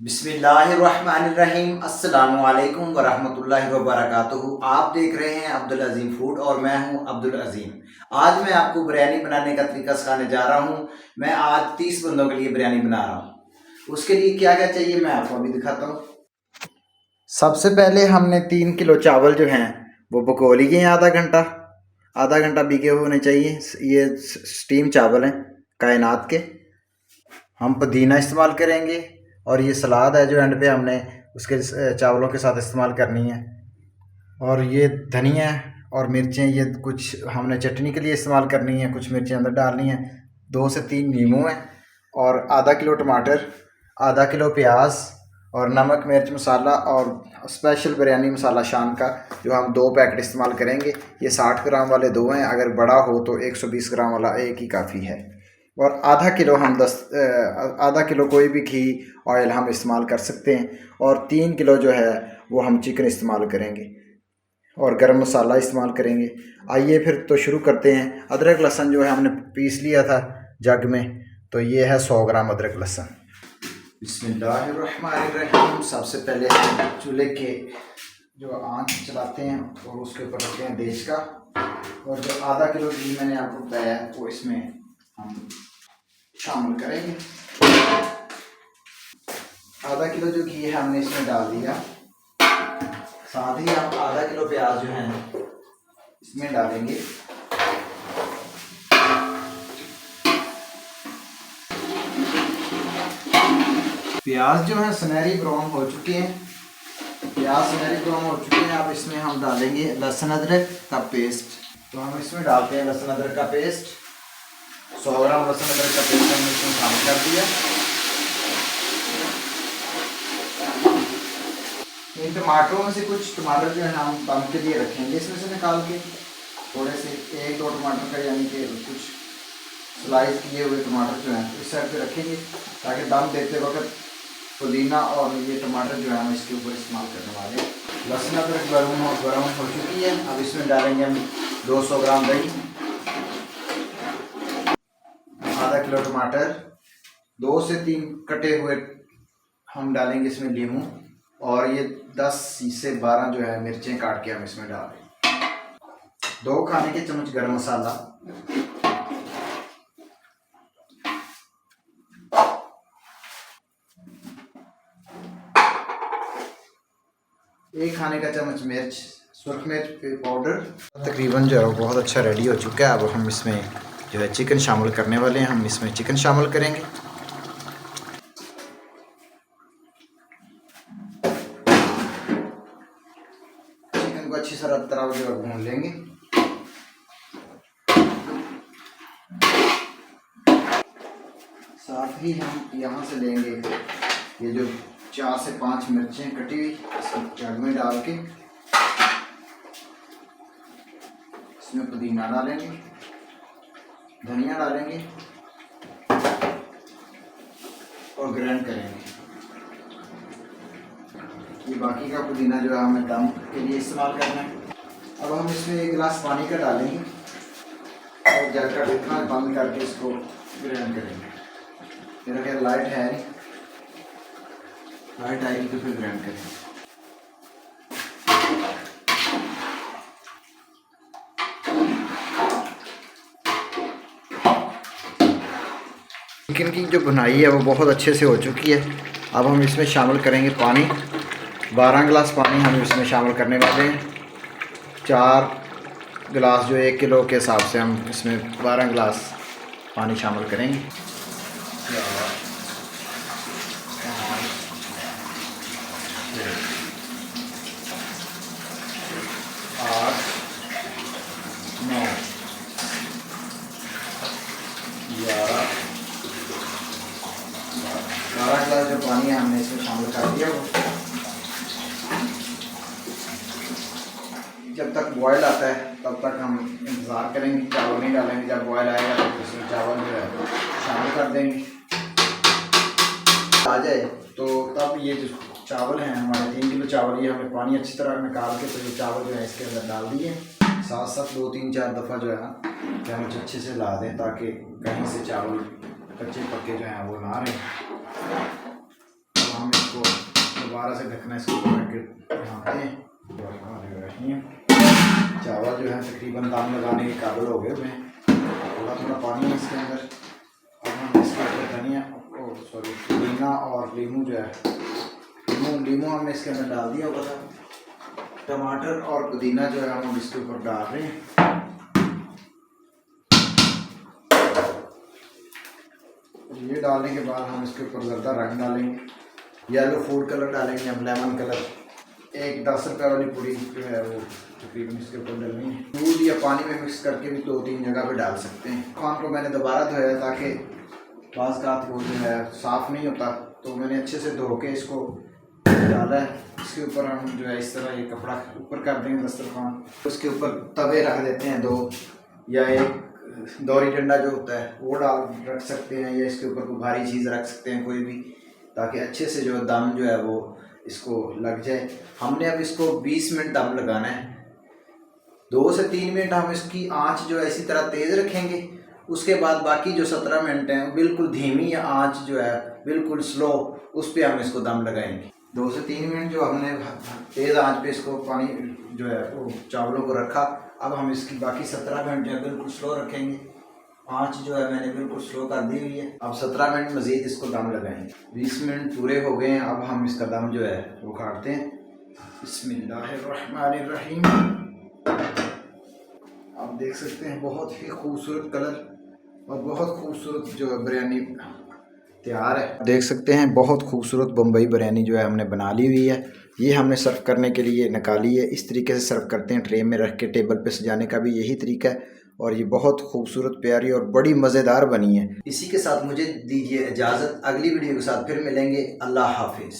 बिस्मिल्लाहिर्रहमानिर्रहीम अस्सलामुअलैकुम वरहमतुल्लाहि वबरकातुहू। आप देख रहे हैं अब्दुल अज़ीम फूड और मैं हूं अब्दुल अज़ीम। आज मैं आपको बिरयानी बनाने का तरीका सिखाने जा रहा हूं। मैं आज 30 बंदों के लिए बिरयानी बना रहा हूं। उसके लिए क्या क्या चाहिए मैं आपको अभी दिखाता हूं। सबसे पहले हमने 3 किलो चावल जो हैं वो भिगो लिए आधा घंटा भिगे होने चाहिए। ये स्टीम चावल हैं कायनात के। हम पुदीना इस्तेमाल करेंगे और ये सलाद है जो एंड पे हमने उसके चावलों के साथ इस्तेमाल करनी है। और ये धनिया और मिर्चें, ये कुछ हमने चटनी के लिए इस्तेमाल करनी है, कुछ मिर्चें अंदर डालनी है। 2 से 3 नींबू हैं और आधा किलो टमाटर, आधा किलो प्याज और नमक मिर्च मसाला और स्पेशल बिरयानी मसाला शान का जो हम 2 पैकेट इस्तेमाल करेंगे। ये 60 ग्राम वाले 2 हैं, अगर बड़ा हो तो 120 ग्राम वाला एक ही काफ़ी है। और आधा किलो कोई भी घी ऑयल हम इस्तेमाल कर सकते हैं। और 3 किलो जो है वो हम चिकन इस्तेमाल करेंगे और गरम मसाला इस्तेमाल करेंगे। आइए फिर तो शुरू करते हैं। अदरक लहसुन जो है हमने पीस लिया था जग में, तो ये है 100 ग्राम अदरक लहसुन। बिस्मिल्लाहिर्रहमानिर्रहीम। सबसे पहले हम चूल्हे के जो आंच चलाते हैं और उसके ऊपर रखते हैं देश का, और जो आधा किलो घी मैंने आपको बताया है वो इसमें हम शामिल करेंगे। आधा किलो जो घी है हमने इसमें डाल दिया। साथ ही हम आधा किलो प्याज जो है इसमें डालेंगे। प्याज जो है सुनहरी ब्राउन हो चुके हैं। अब इसमें हम डालेंगे लहसुन अदरक का पेस्ट। तो हम इसमें डालते हैं लहसुन अदरक का पेस्ट। 100 ग्राम लहसुन अदरक का पेस्ट हमने इसमें शामिल कर दिया। इन टमाटरों में से कुछ टमाटर जो है हम दम के लिए रखेंगे इसमें से निकाल के, थोड़े से 1-2 टमाटर का, यानी कि कुछ स्लाइस किए हुए टमाटर जो हैं इस साइड पे रखेंगे, ताकि दम देते वक्त पुदीना और ये टमाटर जो है हम इसके ऊपर इस्तेमाल करने वाले हैं। लहसुन अदरक गर्म हो चुकी है। अब इसमें डालेंगे हम 200 ग्राम दही, आधा किलो टमाटर, 2 से 3 कटे हुए हम डालेंगे इसमें नींबू, और ये 10 से 12 जो है मिर्चें काट के हम इसमें डाल देंगे। 2 खाने के चम्मच गरम मसाला, 1 खाने का चम्मच मिर्च, सुरख मिर्च पाउडर। तकरीबन जो है वो बहुत अच्छा रेडी हो चुका है। अब हम इसमें जो है चिकन शामिल करने वाले हैं। हम इसमें चिकन शामिल करेंगे। चिकन को अच्छी तरह जो है भून लेंगे। साथ ही हम यहाँ से लेंगे ये जो 4 से 5 मिर्चें कटी हुई, इसको जग में डाल के इसमें पुदीना डालेंगे, धनिया डालेंगे और ग्राइंड करेंगे। ये बाकी का पुदीना जो है हमें दम के लिए इस्तेमाल करना है। अब हम इसमें 1 गिलास पानी का डालेंगे और जग का ढक्कन बंद करके इसको ग्राइंड करेंगे। मेरा ख्याल लाइट है नहीं, लाइट आएगी तो फिर ग्राइंड करेंगे। चिकन की जो बुनाई है वो बहुत अच्छे से हो चुकी है। अब हम इसमें शामिल करेंगे पानी। 12 गिलास पानी हम इसमें शामिल करने वाले हैं। 4 गिलास जो 1 किलो के हिसाब से हम इसमें 12 गिलास पानी शामिल करेंगे। 8, 9, 11, 12 गिलास जो पानी है हमने इसमें शामिल कर दिया। जब तक बॉयल आता है तब तक हम इंतज़ार करेंगे, चावल नहीं डालेंगे। जब बॉयल आएगा तो इसमें चावल जो है शामिल कर देंगे। आ जाए तो तब ये जो चावल हैं हमारे 3 किलो चावल, ये हमने पानी अच्छी तरह निकाल के तो ये चावल जो है इसके अंदर डाल दिए। साथ साथ 2-3-4 दफ़ा जो है ना चम्मच अच्छे से ला दें, ताकि कहीं से चावल कच्चे पक्के जो हैं वो ना रहे। हम इसको दोबारा से ढकना इसको ढाँकते हैं। चावल जो है तकरीबन दम लगाने के काबिल हो गए हैं। थोड़ा थोड़ा पानी है इसके अंदर। अब हम इसके ऊपर धनिया पुदीना और लीमू जो है लीमू हमने इसके अंदर डाल दिया हुआ था। टमाटर और पुदीना जो है हम इसके ऊपर डाल रहे हैं। ये डालने के बाद हम इसके ऊपर ज़र्दा रंग डालेंगे, येलो फूड कलर डालेंगे, हम लेमन कलर। एक 10 रुपये वाली पूरी जो है वो तकरीबन इसके ऊपर डालनी है। दूध या पानी में मिक्स करके भी 2-3 जगह पे डाल सकते हैं। खान को मैंने दोबारा धोया ताकि बाज़ का वो जो है साफ़ नहीं होता, तो मैंने अच्छे से धो के इसको डाला है। इसके ऊपर हम जो है इस तरह ये कपड़ा ऊपर कर देंगे दस्तरखान। उसके ऊपर तवे रख देते हैं 2, या एक दौरी डंडा जो होता है वो डाल रख सकते हैं, या इसके ऊपर कोई भारी चीज़ रख सकते हैं कोई भी, ताकि अच्छे से जो दम जो है वो इसको लग जाए। हमने अब इसको 20 मिनट दम लगाना है। 2 से 3 मिनट हम इसकी आंच जो है इसी तरह तेज़ रखेंगे। उसके बाद बाकी जो 17 मिनट हैं बिल्कुल धीमी आंच जो है बिल्कुल स्लो, उस पर हम इसको दम लगाएंगे। 2 से 3 मिनट जो हमने तेज़ आंच पे इसको पानी जो है वो चावलों को रखा। अब हम इसकी बाकी 17 मिनट जो है बिल्कुल स्लो रखेंगे। आंच जो है मैंने बिल्कुल स्लो कर दी हुई है। अब 17 मिनट मज़ीद इसको दम लगाएंगे। 20 मिनट पूरे हो गए हैं। अब हम इसका दम जो है वो काटते हैं। बिस्मिल्लाहिर्रहमानिर्रहीम। आप देख सकते हैं बहुत ही खूबसूरत कलर और बहुत खूबसूरत जो बिरयानी तैयार है। देख सकते हैं बहुत खूबसूरत बम्बई बिरयानी जो है हमने बना ली हुई है। ये हमने सर्व करने के लिए निकाली है। इस तरीके से सर्व करते हैं, ट्रे में रख के टेबल पे सजाने का भी यही तरीका है। और ये बहुत खूबसूरत, प्यारी और बड़ी मज़ेदार बनी है। इसी के साथ मुझे दीजिए इजाज़त। अगली वीडियो के साथ फिर मिलेंगे। अल्लाह हाफिज़।